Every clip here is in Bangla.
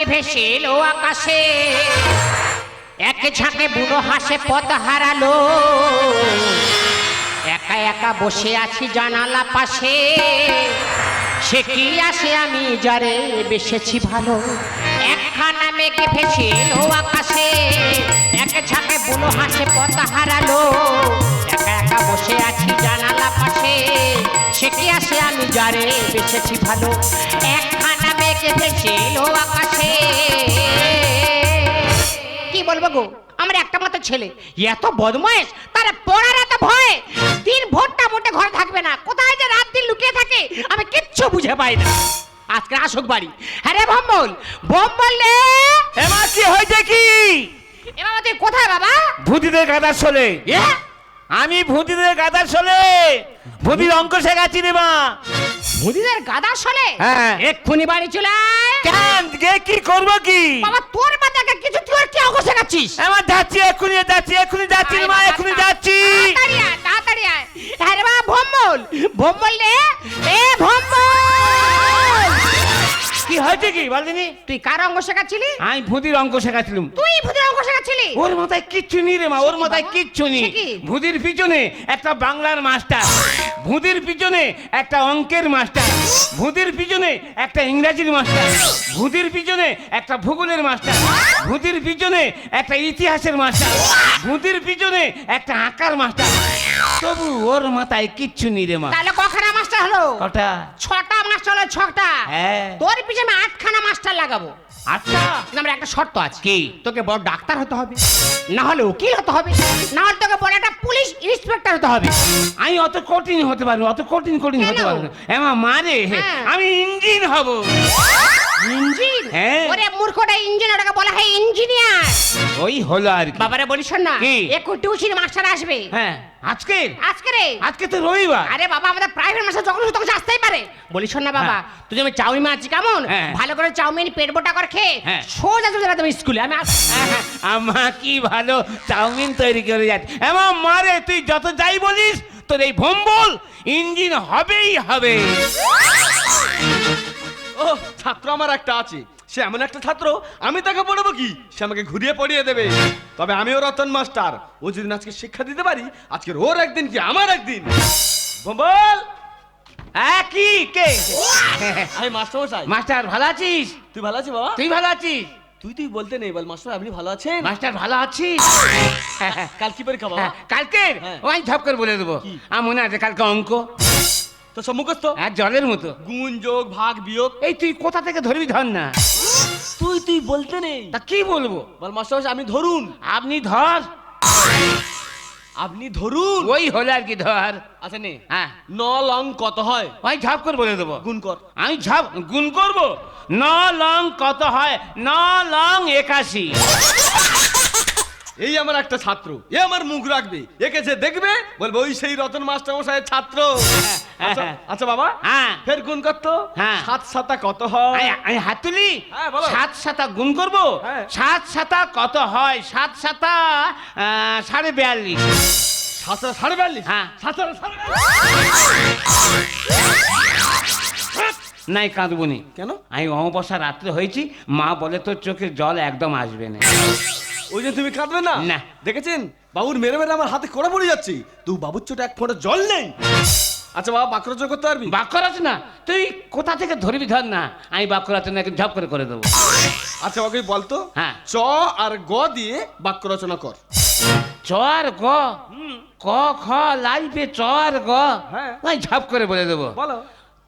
ভেসে এলো আকাশে, এক ঝাঁকে বুড়ো হাসে পথ হারালো। একা একা বসে আছি জানালা পাশে, সে কি আসে আমি যারে বেসেছি ভালো। একখানা মেঘে ভেসে এলো আকাশে, এক ঝাঁকে বুড়ো হাসে পথ হারালো। একা একা বসে আছি জানালা পাশে, সে কি আসে আমি যারে বেসেছি ভালো। একখানা মেঘে ভেসে এলো আকাশে। কি বলবো গো, আমার একটা মাত্র ছেলে, এত বদমাইশ, তারা পড়ার এত ভয়, দিন ভোরটা মোটে ঘরে থাকবে না, কোথায় যে রাত দিন লুকিয়ে থাকে আমি কিচ্ছু বুঝে পাই না। আজকে আসুক বাড়ি। হ্যাঁ রে ভম্বল, ভম্বল রে। এমা কি হয়েছে কি? এবার তুই কোথায় বাবা? ভূতিদের গাদার শোলে। আমি ভূতিদের গাদার শোলে ভূতির অঙ্ক শেখাচ্ছি রে মা। ভূতিদের গাদা শোলে? হ্যাঁ। এক্ষুনি বাড়ি চলে আয়। কেন গে কি করবো কি? বাবা তোর মাথাকে কিছু তুই আর কি অঙ্ক শেখাচ্ছিস? আমার যাচ্ছি, এক্ষুনি যাচ্ছি, এক্ষুনি যাচ্ছি রে মা, এক্ষুনি যাচ্ছি। তাড়াতাড়ি আয়, তাড়াতাড়ি আয়। হ্যাঁ রে বাবা ভম্বল, ভম্বল রে। এ ভম্বল, কি হয়েছে কি বলদিনি? তুই কার অঙ্ক শেখাচ্ছিলি? আমি ভূতির অঙ্ক শেখাচ্ছিলাম। তুই ভূতের অঙ্ক শেখাচ্ছিলি? ওর মাথায় কিচ্ছু নেই রে মা, ওর মাথায় বাবা? কিচ্ছু নেই। সে কি? ভূতির পিছনে একটা বাংলার মাস্টার, ভূতির পিছনে একটা অঙ্কের মাস্টার, ভূতির পিছনে একটা ইংরেজির মাস্টার, ভূতির পিছনে একটা ভূগোলের মাস্টার, ভূতির পিছনে একটা ইতিহাসের মাস্টার, ভূতির পিছনে একটা আঁকার মাস্টার। তবু ওর মাথায় কিচ্ছু নেই রে মা। তাহলে কখানা মাস্টার হলো? কটা? 6টা মাস্টার হলো, 6টা। হ্যাঁ। তোর পিছনে 8খানা মাস্টার লাগাবো। আচ্ছা, আমার একটা শর্ত আছে। কি? তোকে বড় ডাক্তার হতে হবে, না হলে উকিল হতে হবে, না হলে তোকে বড় একটা পুলিশ ইন্সপেক্টর হতে হবে। আমি অত কঠিন হতে পারবো, অত কঠিন কেন? হতে পারবো না। এমা মারে, হ্যাঁ। আমি ইঞ্জিন হব। ইঞ্জিন? হ্যাঁ। ওরে মূর্খটা, ইঞ্জিন ওটাকে বলা হয় ইঞ্জিনিয়ার। ওই হলো আর কি। বাবারে বলিস না, কি? একটু টিউশন মাস্টার আসবে। হ্যাঁ, আজকে আজকে রে? আজকে তো রবিবার। আরে বাবা, আমাদের প্রাইভেট মাস্টার যখন তখন আসতেই পারে। বলিস না বাবা, হ্যাঁ। তুই আমি চাউমিন মারছি কেমন, হ্যাঁ। ভালো করে চাউমিন পেট মোটা করে খেয়ে হ্যাঁ। সোজা চলে যাবে তুমি স্কুলে। আমি আমা কি ভালো চাউমিন তৈরি করে যাচ্ছে। এমন মারে, তুই যত যাই বলিস তোর এই ভম্বল ইঞ্জিন হবেই হবে। ও ছাত্র আমার একটা আছে, সে এমন একটা ছাত্র, আমি তাকে পড়াবো কি, সে আমাকে ঘুরিয়ে পড়িয়ে দেবে। তবে আমিও রতন মাস্টার, ও যদি আজকে শিক্ষা দিতে পারি, আজকের ওর একদিন কি আমার একদিন। বল। হ্যাঁ, কি কে? আমি মাস্টার মশাই। মাস্টার ভালো আছিস? তুই ভালো আছিস বাবা? তুই ভালো আছিস? তুই বলতে নেই, বল মাস্টার আপনি ভালো আছেন? মাস্টার ভালো আছিস? কাল কি পরীক্ষা বাবা? কালকের হ্যাঁ। ওই ঝপ করে বলে দেবো। কি? আমার মনে আছে কালকে অঙ্ক, তো সব মুখস্থ, আর জলের মতো। গুণ যোগ ভাগ বিয়োগ। এই তুই কোথা থেকে ধরবি ধর না। তুই বলতে নেই। তা কি বলবো? বল মাস্টার মশাই আপনি ধরুন। আপনি ধর। আপনি ধরুন। ওই হলো আর কি, ধর। আচ্ছা নে, হ্যাঁ, 9 লং কত হয়? ওই ঝপ করে বলে দেবো। গুণ কর। আমি ঝপ গুণ করবো। 9 লং কত হয়? 9 লং 81। এই আমার একটা ছাত্র, এ আমার মুখ রাখবে, একে যে দেখবে বলবে ওই সেই রতন মাস্টার মশাইয়ের ছাত্র। আচ্ছা, আচ্ছা বাবা, হ্যাঁ। ফের গুণ কত? হ্যাঁ। 7 7 কত হয়? আমি হাত তুলি। হ্যাঁ, বলো। 7 7 গুণ করবো। হ্যাঁ। 7 7 কত হয়? 7 7 42.5। 7 42.5। হ্যাঁ। 7 নাই কাঁদবনি। কেন? আমি অমাবস্যা রাত্রে হয়েছি, মা বলে তোর চোখে জল একদম আসবে না। ওই যে তুমি কাঁদবে না? না। দেখেছেন বাবুর মেরে মেরে আমার হাতে কড়া পড়ে যাচ্ছে, তুই বাবুর চোটে এক ফোঁটা জল নেই। আচ্ছা বাবা, বাক্যরচনা করতে পারবি? বাক্য রচনা তুই কোথা থেকে ধরবি ধর না, আমি বাক্য রচনা ঝপ করে দেবো। আচ্ছা ওকে বলতো, হ্যাঁ। চ আর গ দিয়ে বাক্য রচনা কর। চ আর গ, ক খ লাইফে চ আর গ। হ্যাঁ। ওই ঝপ করে বলে দেবো। বলো।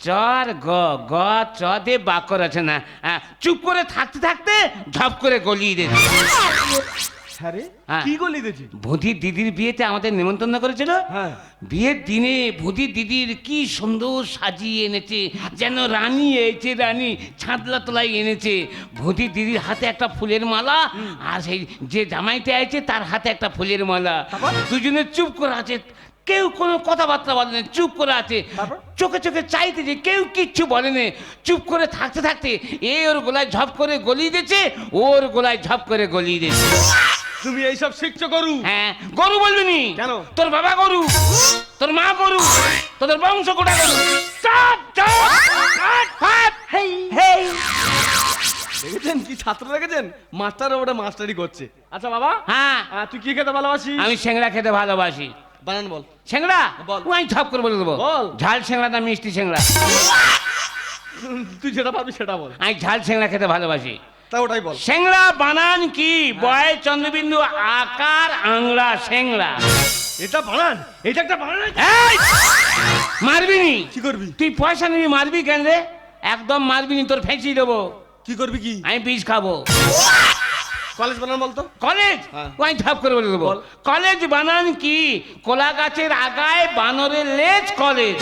চ আর গ, গ চ দিয়ে বাক্য রচনা। চুপ করে থাকতে থাকতে ঝপ করে গলিয়ে দে। হ্যাঁ রে, হ্যাঁ। কি গলি দেখি? ভূতির দিদির বিয়েতে আমাদের নিমন্ত্রণ করেছিল। হ্যাঁ। বিয়ের দিনে ভূতির দিদির কি সুন্দর সাজিয়ে এনেছে, যেন রানী এসেছে, রানী ছাদলা তলায় এনেছে। ভূতির দিদির হাতে একটা ফুলের মালা, আর সেই যে জামাইটা আছে তার হাতে একটা ফুলের মালা। দুজনে চুপ করে আছে, কেউ কোনো কথাবার্তা বলে না, চুপ করে আছে। চোখে চোখে চাইতেছে, কেউ কিচ্ছু বলেনি। চুপ করে থাকতে থাকতে এ ওর গলায় ঝপ করে গলিয়ে দিয়েছে, ওর গলায় ঝপ করে গলিয়ে দিয়েছে। তুমি এইসব শিখছো গরু? হ্যাঁ, গরু বলবি নি? কেন? তোর বাবা গরু, তোর মা গরু, তোদের বংশ কোটা গরু। চাপ চাপ চাপ, চাপ। হেই হেই। দেখেছেন কি ছাত্র দেখেছেন, মাস্টার ওটা মাস্টারি করছে। আচ্ছা বাবা, হ্যাঁ তুই কি খেতে ভালোবাসিস? আমি সিংড়া খেতে ভালোবাসি। বানান বল। সিংড়া বল। ওই ঠপ করে বলে দেবো। বল। ঝাল সিংড়া না মিষ্টি সিংড়া? তুই যেটা পারবি সেটা বল। আমি ঝাল সিংড়া খেতে ভালোবাসি। তা ওটাই বল। সিংড়া বানান কি? বয় চন্দ্রবিন্দু আকার আংড়া সিংড়া। এটা বানান, এটা একটা বানান। এই! মারবি নি? কি করবি? তুই পয়সা নিবি, মারবি কেন রে? একদম মারবি নি, তোর ফেঁচি দেবো। কি করবি কি? আমি বিষ খাবো। কলেজ বানান বলতো। কলেজ হ্যাঁ। ওই ঠাপ করে বলে দেবো। বল। কলেজ বানান কি? কোলা গাছের আগায় বানরের লেজ কলেজ।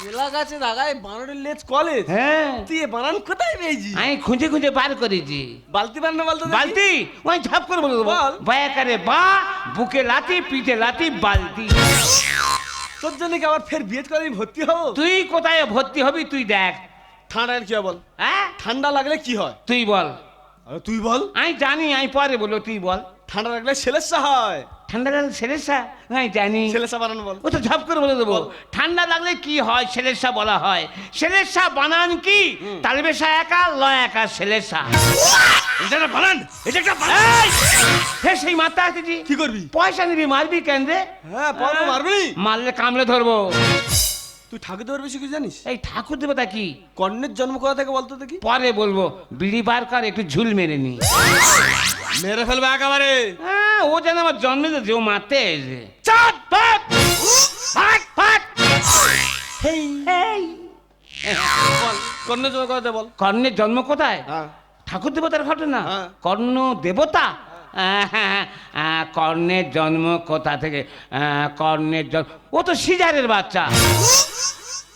এলা গাছে দাগায় বানরের লেজ কলেজ। হ্যাঁ তুই এ বানান কোথায় পেয়েছি? আমি খুঁজে খুঁজে বার করেছি। বালতি বানানো বলতো। বালতি ওই ঠাপ করে বলে দেবো। বল। বায়াকারে বা, বুকে লাতি, পিঠে লাতি, বালতি। তোর জন্য কি আবার ফের বিয়ে করে ভর্তি হবো? তুই কোথায় ভর্তি হবি তুই দেখ। ঠান্ডা কি হয় বল? হ্যাঁ ঠান্ডা লাগলে কি হয়? তুই বল। আরে তুই বল। আমি জানি, আমি পরে বলো, তুই বল। ঠান্ডা লাগলে ছেলেসা হয়। ঠান্ডা লাগলে ছেলেসা? আমি জানি। ছেলেসা বানানো বল। ও তো ঝপ করে বলে দেবো। বল। ঠান্ডা লাগলে কি হয়? ছেলেসা বলা হয়। ছেলেসা বানান কি? তালবেশা একা, লয় একা, ছেলেসা। এটা একটা বানান, এটা একটা বানান। এই! হে সেই মাথা আসতেছি। কি করবি? পয়সা নিবি, মারবি কেন রে? হ্যাঁ পরে মারবি। মারলে কামড়ে ধরবো। তুই ঠাকুর দেওয়ার বেশি কি জানিস? এই ঠাকুর দেবতা কি? কর্ণের জন্ম কোথা থেকে বলতো দেখি? পরে বলবো। বিড়ি বার কর, একটু ঝুল মেরে নি। মেরে ফেলবে একেবারে। হ্যাঁ, ও যেন আমার জন্মে দিয়েছে, ও মারতে এসে। চাট ফাট ফাট ফাট। হেই এই! বল, কর্ণের জন্ম কোথা থেকে বল। কর্ণের জন্ম কোথায়? হ্যাঁ ঠাকুর দেবতার ঘটনা? হ্যাঁ। কর্ণ দেবতা? কর্ণের জন্ম কোথা থেকে? কর্ণের জন্ম, ও তো সিজারের বাচ্চা।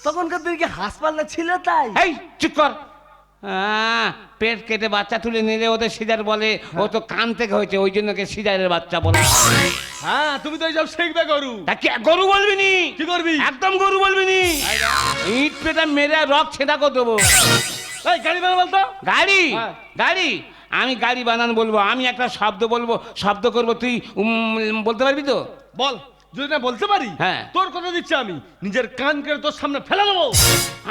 তখনকার দিনে কি হাসপাতাল ছিল তাই? এই চুপ কর। পেট কেটে বাচ্চা তুলে নিলে ওদের সিজার বলে। ও তো কান থেকে হয়েছে, ওই জন্য সিজারের বাচ্চা বলে। হ্যাঁ তুমি তো এইসব শিখবে গরু। তা কি গরু বলবি নি? কি করবি? একদম গরু বলবি নি। ইট পেটা মেরে রক ছেঁড়া করে দেবো। এই গাড়ি বানা বলতো। গাড়ি? হ্যাঁ। গাড়ি? আমি গাড়ি বানান বলবো। আমি একটা শব্দ বলবো, শব্দ করবো, তুই বলতে পারবি তো? বল, যদি না বলতে পারি হ্যাঁ। তোর কথা দিচ্ছি আমি নিজের কান কেটে তোর সামনে ফেলে দেবো।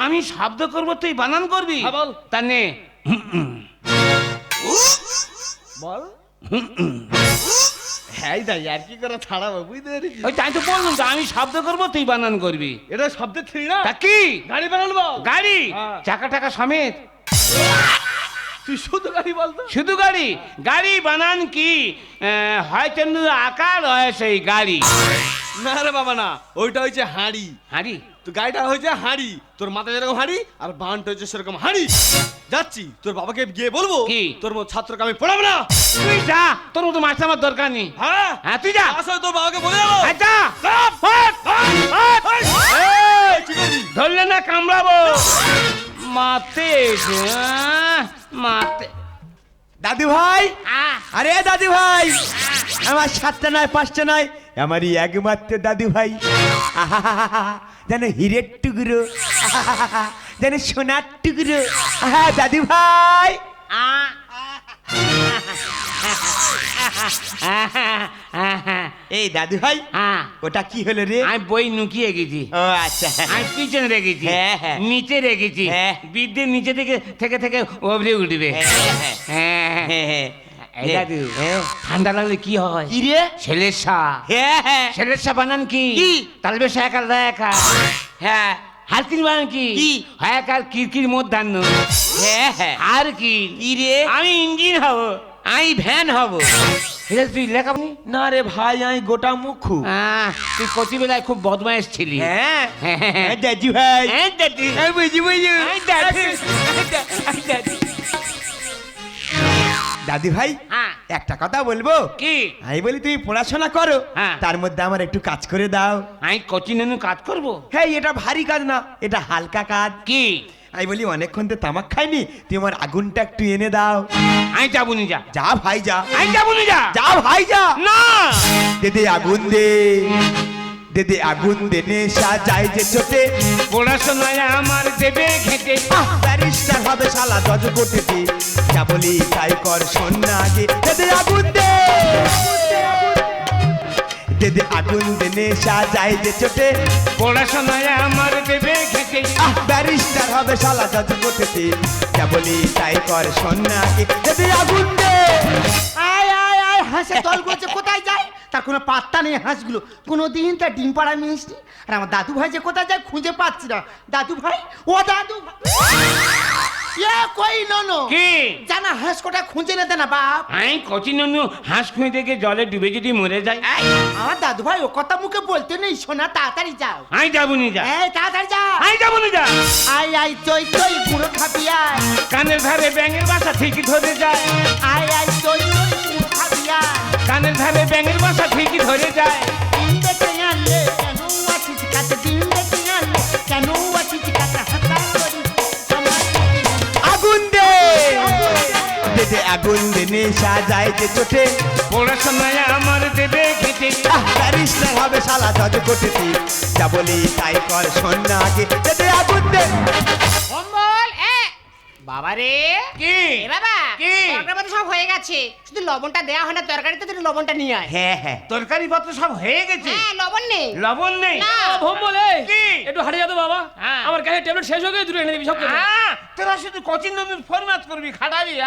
আমি শব্দ করবো, তুই বানান করবি? হ্যাঁ, বল। তা নে। বল। হ্যাঁ তাই আর কি করে ছাড়াবো বুঝতে পেরেছিস? ওই তাই তো বললাম তো, আমি শব্দ করবো, তুই বানান করবি। এটা শব্দের থ্রি না। তা কি? গাড়ি বানানো বল। গাড়ি? হ্যাঁ। চাকা টাকা সমেত? তুই শুধু গাড়ি বলতো। শুধু গাড়ি? গাড়ি বানান কি? হয় চন্দ্র আকার, হয় সেই গাড়ি। না রে বাবা না, ওইটা হয়েছে হাঁড়ি। হাঁড়ি? তো গাড়িটা হয়েছে হাঁড়ি, তোর মাথা যেরকম হাঁড়ি আর বানটা হয়েছে সেরকম হাঁড়ি। যাচ্ছি তোর বাবাকে গিয়ে বলবো কি? তোর মতো ছাত্রকে আমি পড়াবো না। তুই যা, তোর মতো মাস্টার আমার দরকার নেই। হ্যাঁ হ্যাঁ তুই যা। আসলে তোর বাবাকে বলে যাবো। হ্যাঁ, যা। ফাট, ফাট, ফাট। এই! কি করবি? ধরলে না কামড়াবো। মাতে মাতে। দাদু ভাই, আহ! আরে দাদু ভাই, আমার 7টা নয় 5টা নয়, আমারই একমাত্র দাদু ভাই। আহাহাহা, যেন হীরের টুকরো, আহাহাহা, যেন সোনার টুকরো। আহা দাদু ভাই। আহ! এই দাদু ভাই, আহ! ওটা কি হলো রে? আমি বই লুকিয়ে গেছি। ও আচ্ছা। আমি পিছনে রেখেছি। হ্যাঁ, হ্যাঁ। নিচে রেখেছি। হ্যাঁ। বিদ্যে নিচে থেকে থেকে থেকে ওপরে উঠবে। হ্যাঁ, হ্যাঁ। হ্যাঁ। হ্যাঁ, হ্যাঁ। এই দাদু, হ্যাঁ। ঠান্ডা লাগলে কি হয়? কি রে? ছেলের সা। হ্যাঁ হ্যাঁ ছেলের সা বানান কি? কি? তালবে একা একা। হ্যাঁ হালকির বানান কি? কি? একার কিরকির মধ্যাহ্ন। হ্যাঁ হ্যাঁ। আর কি? কি রে? আমি ইঞ্জিন হব। আমি ভ্যান হব। এটা তুই লেখাবনি? না রে ভাই, আমি গোটা মুখু। তুই কচিবেলায় খুব বদমাইশ ছিলি। হ্যাঁ হ্যাঁ, হ্যাঁ, হ্যাঁ। দাদু ভাই, হ্যাঁ, দাদু। আমি বুঝি বুঝি। হ্যাঁ, দাদু। দাদু। দাদু ভাই, হ্যাঁ। একটা কথা বলবো? কি? আমি বলি তুমি পড়াশোনা করো, হ্যাঁ। তার মধ্যে আমার একটু কাজ করে দাও। আমি কচি নেনু কাজ করবো। হ্যাঁ, এটা ভারী কাজ না, এটা হালকা কাজ। কি? আমি বলি অনেকক্ষণ তো তামাক খাইনি, তুমি আমার আগুনটা একটু এনে দাও। আমি যাবো নি, যা। যা ভাই যা। আমি যাবো নি, যা। যা ভাই যা। না। দে আগুন দে, দে আগুন দে, নেশা যায় যে চোটে। পড়াশোনায় আমার দেবে খেতে। ব্যারিস্টার হবে শালা জজ কোর্টেতে, যা বলি তাই কর শোন না আগে। দে আগুন দে, দে আগুন দে, নেশা যায় যে চোটে। পড়াশোনায় আমার দেবে খেতে। খেতে ব্যারিস্টার হবে শালা জজ কোটেতে যা বলি তাই কর সন্ন্যাকে যদি আগুন দে আয় আয় আয় হাঁসে দল করছে কোথায় যায় তার কোনো পাত্তা নেই হাঁসগুলো কোনো দিন তার ডিম পাড়া মিষ্টি আর আমার দাদু ভাই যে কোথায় যায় খুঁজে পাচ্ছি না দাদু ভাই ও দাদু কই ননো কি জানা হাঁস কোটা খুঁজে নিতে না বাপ আই কচি ননু হাঁস খুঁজে থেকে জলে ডুবে যদি মরে যায় আমার দাদু ভাই ও কথা মুখে বলতে নেই শোনা তাড়াতাড়ি যাও আই যাবো নি যা এই তাড়াতাড়ি যা আই যাবো নি যা আয় আয় চই চই গুঁড়ো খাবি আয় কানের ধারে ব্যাঙের বাসা ঠিকই ধরে যায় আয় আয় চই চই গুঁড়ো খাবি আয় কানের ধারে ব্যাঙের বাসা ঠিকই ধরে যায় দিন দেখে আনলে কেন আছিস কাছে দিন দেখে আনলে কেন আছিস কাছে হাতা করি আগুন দে দে দে আগুন দে নেশা যায় যে চোটে পড়াশোনায় আমার দেবে খেতে ব্যারিস্টার হবে শালা জজ কোটেতে যা বলি তাই কর সন্ন্যাকে দে দে আগুন দে অম্বল বাবা রে কি এ বাবা কি? তরকারি পত্র সব হয়ে গেছে শুধু লবণটা দেয়া হয় না তরকারিতে তুই লবণটা নিয়ে আয় হ্যাঁ হ্যাঁ তরকারি পত্র সব হয়ে গেছে হ্যাঁ লবণ নেই লবণ নেই না। ভোম বলে কি? একটু হারিয়ে যাতো বাবা হ্যাঁ। আমার কাছে ট্যাবলেট শেষ হয়ে গেছে দুটো এনে দিবি সব খেতে। তোরা শুধু কচিন নদীর ফরমাত করবি খাটাবি এই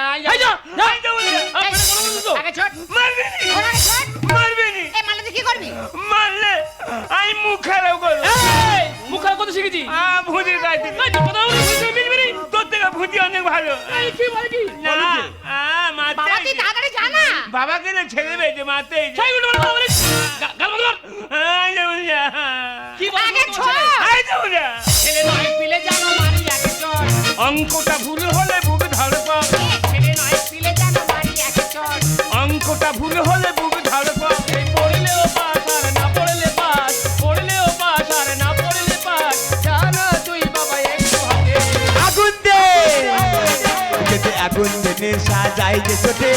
যা, যা। আই যাবো নি যা। আমি পেটে কোনো কিছু তো। আগে ছোট মারবি নি ওর আগে ছোট মারবি নি এই মারলে তুই কি করবি মারলে আই মুখ খারাপ করবো এই, মুখ খারাপ করতে শিখেছি ভুজি গাইতে এই, তুই কথা বলে বুঝতে মিলবি নি? তোর থেকে ভুজি অনেক ভালো এই, কি বলে কি? না মারতে বাবা তুই তাড়াতাড়ি যা না বাবাকে না ছেড়ে বেজে মারতে সেই উল্টো পাল্টা কথা বলিস। গাল বন্ধ কর। আই যাবো নি যা। কি বলে আগে তোমার ছোট ছেলে? আই যাবো না ছেলে নয় পিলে জানো মারি আগে চট অঙ্কটা ভুল হলে বুক ধরপা ছেলে নয় পিলে জানো মারি আগে চট অঙ্কটা ভুল হলে বুক ধরপা এই পড়লেও পাস আর না পড়লে পাস, পড়লেও পাস আর না পড়লে পাস। জানা তুই বাবা একটু হাতে। আগুন দে দে দে আগুন দে নেশা যায় যে চোটে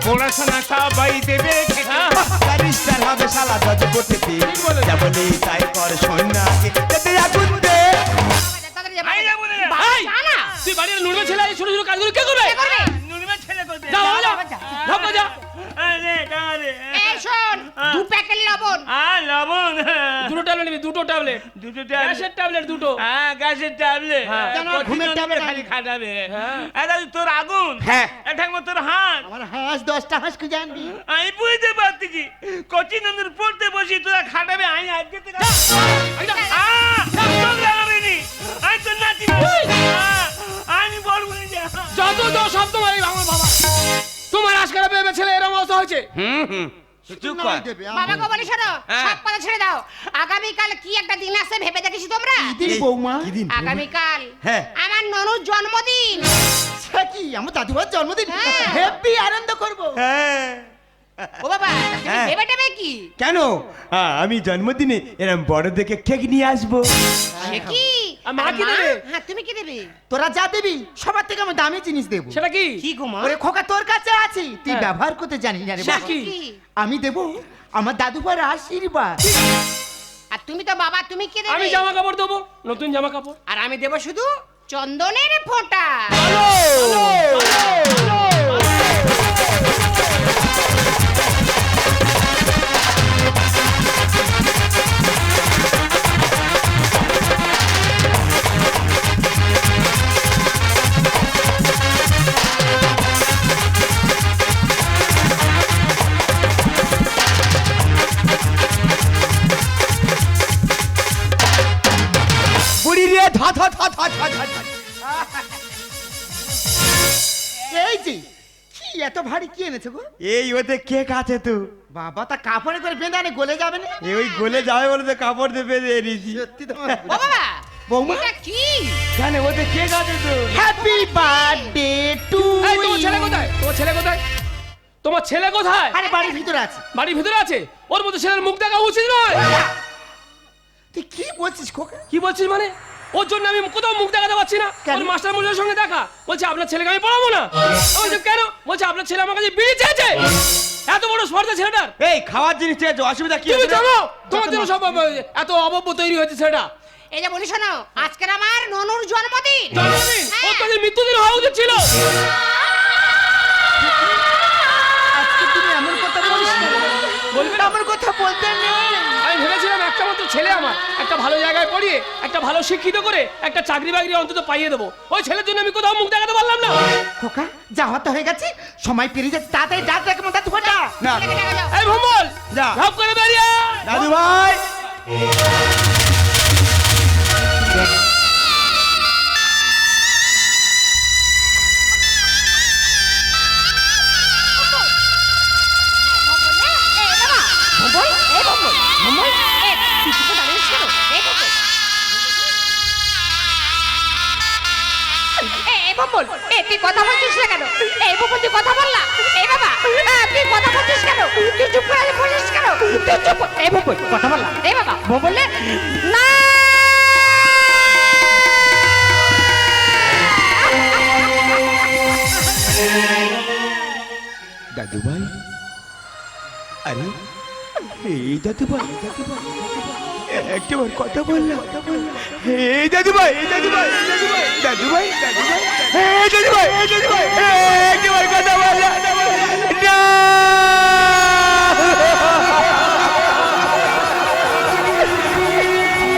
পড়াশোনা সবাই দেবে খেতে ব্যারিস্টার হবে শালা জজ কোটেতে যা বলি তাই কর সন্ন্যাকে দে দে আগুন দে তাড়াতাড়ি যা আই যাবো না বাবা এই, যা না তুই বাড়ির নুনবে ছেলে এই ছোট ছোট কাজগুলো কে করবে? কে করবে নুনিমা ছেলে করবে যা বাবা, যা। ধাপ করে যা। আরে দাঁড়ে এই শোন দু প্যাকেট লবণ লবণ দুটো ট্যাবলেট নিবি, দুটো ট্যাবলেট। দুটো গ্যাসের ট্যাবলেট দুটো। গ্যাসের ট্যাবলেট হ্যাঁ। কেন ঘুমের ট্যাবলেট খালি খাটাবে হ্যাঁ। দাদু তোর আগুন হ্যাঁ। ঠাকুমা তোর হাত আমার হাঁস 10টা হাঁস খুঁজে আনবি আমি বুঝতে পারতেছি কচি নন্দর পড়তে বসি তোরা খাটাবে আমি আজকে থেকে চোখ লাগাবে নি আমি তো নাচি আমি বলবো না যে যত যত শব্দ মারি আমার বাবা তোমার আজকাল পেয়ে ছেলে এরকম অবস্থা হয়েছে চুপ নয় দেবে বাবাকে বলে শোনো হ্যাঁ। সব কথা ছেড়ে দাও আগামীকাল কি একটা দিন আছে ভেবে দেখিস তোমরা দিন বৌমা কি দিন আগামীকাল হ্যাঁ। আমার ননুর জন্মদিন সে কি আমার দাদু ভাইয়ের জন্মদিন হ্যাঁ। হেপি আনন্দ করব হ্যাঁ ও বাবা তুমি হ্যাঁ। ভেবে টেবে কি কেন আমি জন্মদিনে এরম বড় দেখে কেক নিয়ে আসবো সে কি আর মা আর কি দেবে? হ্যাঁ তুমি কি দেবে তোরা যা দিবি সবার থেকে আমি দামি জিনিস দেবো সেটা কি? কি গো মা ওরে খোকা তোর কাছে আছে তুই হ্যাঁ। ব্যবহার করতে জানিস না রে সে বাবা। কি? আমি দেবো আমার দাদু ভাইয়ের আশীর্বাদ আর তুমি তো বাবা তুমি কি দেবে আমি জামা কাপড় দেবো, নতুন জামা কাপড়। আর আমি দেব শুধু চন্দনের ফোঁটা বুড়ি রে ধা ধা ধা ধা ধা ধা ধা। এই যে কি এত ভারী কি এনেছে গো এই ওতে কেক আছে তো বাবা তা কাপড়ে করে বেঁধে আনে গলে যাবে না এই ওই গলে যাবে বলে তো কাপড় দিয়ে বেঁধে এনেছি সত্যি তোমার ও বাবা বৌমা এটা কি জানে ওতে কেক আছে তো হ্যাপি বার্থডে টু এই তোমার ছেলে কোথায়? তোমার ছেলে কোথায়? তোমার ছেলে কোথায়? আরে বাড়ির ভিতরে আছে বাড়ির ভিতরে আছে। ওর মধ্যে ছেলের মুখ দেখা উচিত নয়। তুই কি বলছিস খোকা কি বলছিস মানে? ওর জন্য আমি কোথাও মুখ দেখাতে পারছি না। কেন? ওর মাস্টার মশাইয়ের সঙ্গে দেখা বলছে আপনার ছেলেকে আমি পড়াবো না। আমি বলছি, কেন? বলছে আপনার ছেলে আমার কাছে বিড়ি চেয়েছে। এত বড় স্পর্ধা ছেলেটার। এই খাওয়ার জিনিস চেয়েছো অসুবিধা কি তুমি আছে? জানো তোমার জন্য সব এত অবব্য তৈরি হয়েছে ছেলেটা। এই যে বলি শোনো আজকের আমার ননুর জন্মদিন জন্মদিন হ্যাঁ। ওর কাছে মৃত্যুদিন হওয়া উচিত ছিল। আজকে তুমি এমন কথা বলিস না বলবে না? এমন কথা বলতে নেই আমি ভেবেছিলাম একটা মাত্র ছেলে আমার একটা ভালো জায়গায় পড়িয়ে একটা ভালো শিক্ষিত করে একটা চাকরি বাকরি অন্তত পাইয়ে দেবো। ওই ছেলের জন্য আমি কোথাও মুখ দেখাতে পারলাম না। খোকা যাওয়া তো হয়ে গেছে, সময় পেরিয়ে যাচ্ছে, তাড়াতাড়ি ডাক ডাক আমার দাদু ভাইটা। না এই ভম্বল, যা। ঝপ করে বেরিয়ে আয়। দাদু ভাই তুই কথা বলছিস না কেন? এই বকুল তুই কথা বল না। এই বাবা তুই কথা বলছিস কেন? তুই চুপ করে বলিস কেন? তুই চুপ। এই বকুল কথা বল না। এই বাবা বললে না। দাদু ভাই, আরে এই দাদু ভাই, একটাবার কথা বললাম। এই দাদু ভাই, এই দাদু ভাই, দাদু ভাই, দাদু ভাই, দাদু ভাই, এই দাদু ভাই, এই দাদু ভাই, একটাবার কথা বললাম না।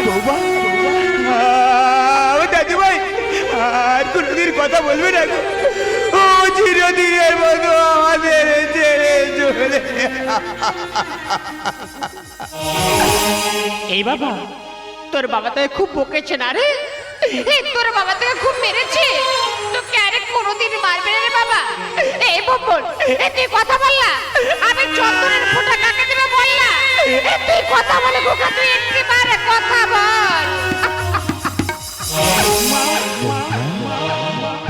বৌমা, দাদু ভাই আর কোনোদিন কথা বলবে না গো। ও চিরদিনের মতো আমাদের ছেড়ে চলে। এই বাবা তোর বাবা তোকে খুব বকেছে না রে? তোর বাবা তোকে খুব মেরেছে? তোকে আরে কোনোদিন মারবে না রে বাবা? এই বকুল তুই কথা বল না। আমি চন্দনের ফোঁটা কাকে দেবে বল না। তুই কথা বলে খোকা, তুই একটিবারে কথা বল।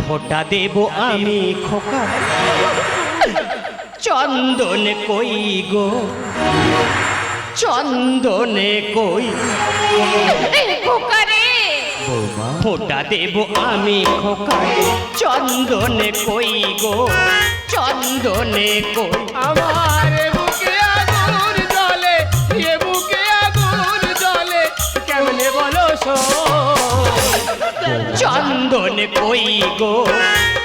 ফোঁটা দেব আমি খোকা, চন্দন কই গো, চন্দনে কই? খোকা রে ফোঁটা দেব আমি খোকা, চন্দনে কই গো, চন্দনে কই? আমার বুকে আগুন জ্বলে, এ বুকে আগুন জ্বলে, কেমনে বলো শো? চন্দনে কই গো,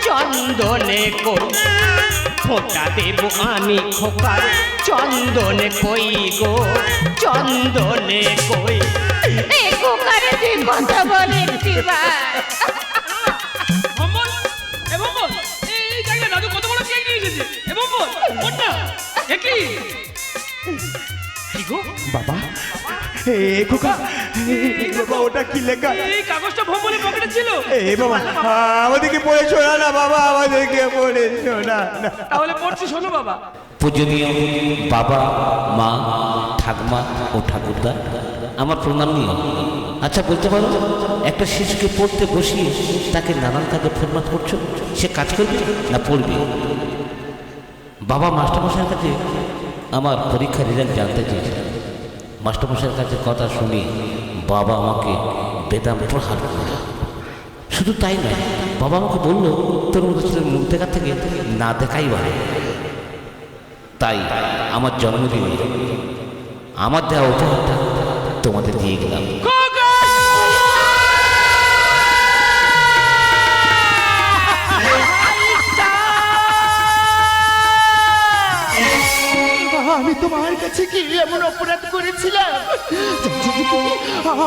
চন্দনে কই? ফোঁটা দেব আমি খোকা, চন্দনে কই গো, চন্দনে কই? এই খোকারে তুই কথা বলে ভম্বল, এ ভম্বল, এই জায়গায় দাদু কত বড় কেক নিয়ে এসেছে। এ ভম্বল, ওঠ না। এ কি? কি গো? বাবা, এ খোকা, এ বাবা ওটা কি লেখা? এই কাগজটা ভম্বলের পকেটে ছিল। এ বাবা আমাদেরকে পড়ে শোনা না বাবা, আমাদেরকে পড়ে শোনা না। তাহলে পড়ছি, শোনো বাবা। পূজনীয় বাবা, মা, ঠাকুমা ও ঠাকুরদা, আমার প্রণাম নিও। আচ্ছা বলতে পারো, একটা শিশুকে পড়তে বসিয়ে তাকে নানান কাজে ফরমাত করছো, সে কাজ করবে না পড়বে? বাবা মাস্টারমশাইয়ের কাছে আমার পরীক্ষার রেজাল্ট জানতে চেয়েছিলাম। মাস্টারমশাইয়ের কাছে কথা শুনে বাবা আমাকে বেদাম প্রহার করল। শুধু তাই নয়, বাবা আমাকে বললো তোর মতো ছেলের মুখ দেখার থেকে না দেখাই ভালো। তাই আমার জন্মদিনে আমার দেওয়া উপহারটা তোমাদের দিয়ে গেলাম। আমি তোমার কাছে কি এমন অপরাধ করেছিলাম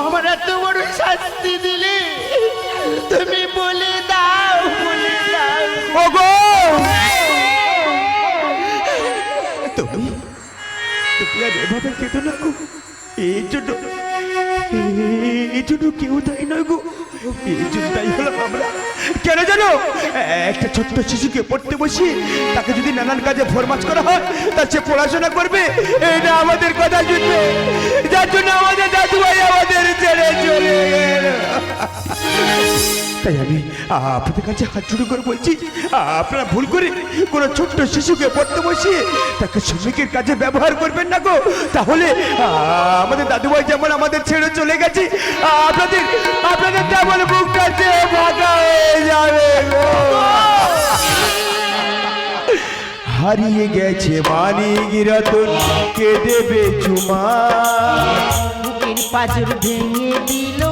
আমার এত বড় শাস্তি দিলে? তুমি বলে দাও, বলে দাও। ওগো তুমি তুমি আর এভাবে কেঁদো না গো। এই জন্য কেউ তাই নয় গো, এই জন্য তাই হলো আমরা। কেন জানো? একটা ছোট্ট শিশুকে পড়তে বসিয়ে তাকে যদি নানান কাজে ফরমাস করা হয়, তার সে পড়াশোনা করবে, এটা আমাদের কথা শুনবে, যার জন্য আমাদের দাদু ভাই আমাদের ছেড়ে চলে গেল। তাই আমি আপনাদের কাছে হাত জোড় করে বলছি, আপনারা ভুল করে কোনো ছোট্ট শিশুকে পড়তে বসিয়ে তাকে শ্রমিকের কাজে ব্যবহার করবেন না গো। তাহলে আমাদের দাদুভাই যেমন আমাদের ছেড়ে চলে গেছে, আপনাদের তেমন বুকটা ফাঁকা হয়ে যাবে গো। হারিয়ে গেছে মানিক রতন, কে দেবে চুমা? বুকের পাঁজর ভেঙে দিল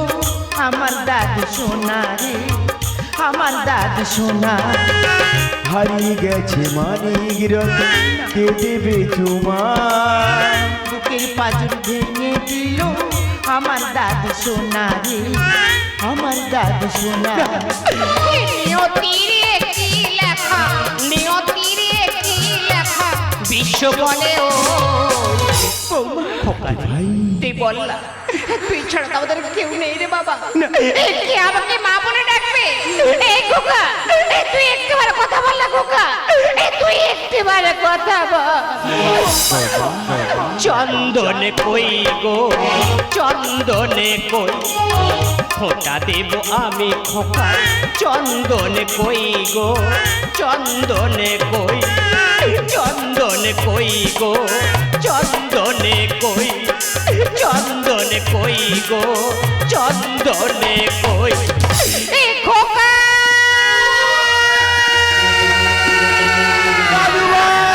আমার দাদু সোনা রে, আমার দাদু সোনা। হারিয়ে গেছে মানিক রতন, কে দেবে চুমা? বুকের পাঁজর ভেঙে দিল আমার দাদু সোনা রে, আমার দাদু সোনা। নিয়তির একটি লেখা, নিয়তির একটি লেখা, বিশ্ব বলে ও তুই বল না, তুই ছাড়া তো আমাদের কেউ নেই রে বাবা। কে আমাকে মা বলে ডাকবে? এই খোকা, তুই একটিবার কথা বল না খোকা, তুই একটিবার কথা বল। চন্দনে কই গো, চন্দনে কই, ফোঁটা দেব আমি খোকা, চন্দনে কই গো, চন্দনে কই, চন্দনে কই গো, চন্দনে কই, চন্দনে কই গো, চন্দনে কই। এ খোকা দাদু ভাই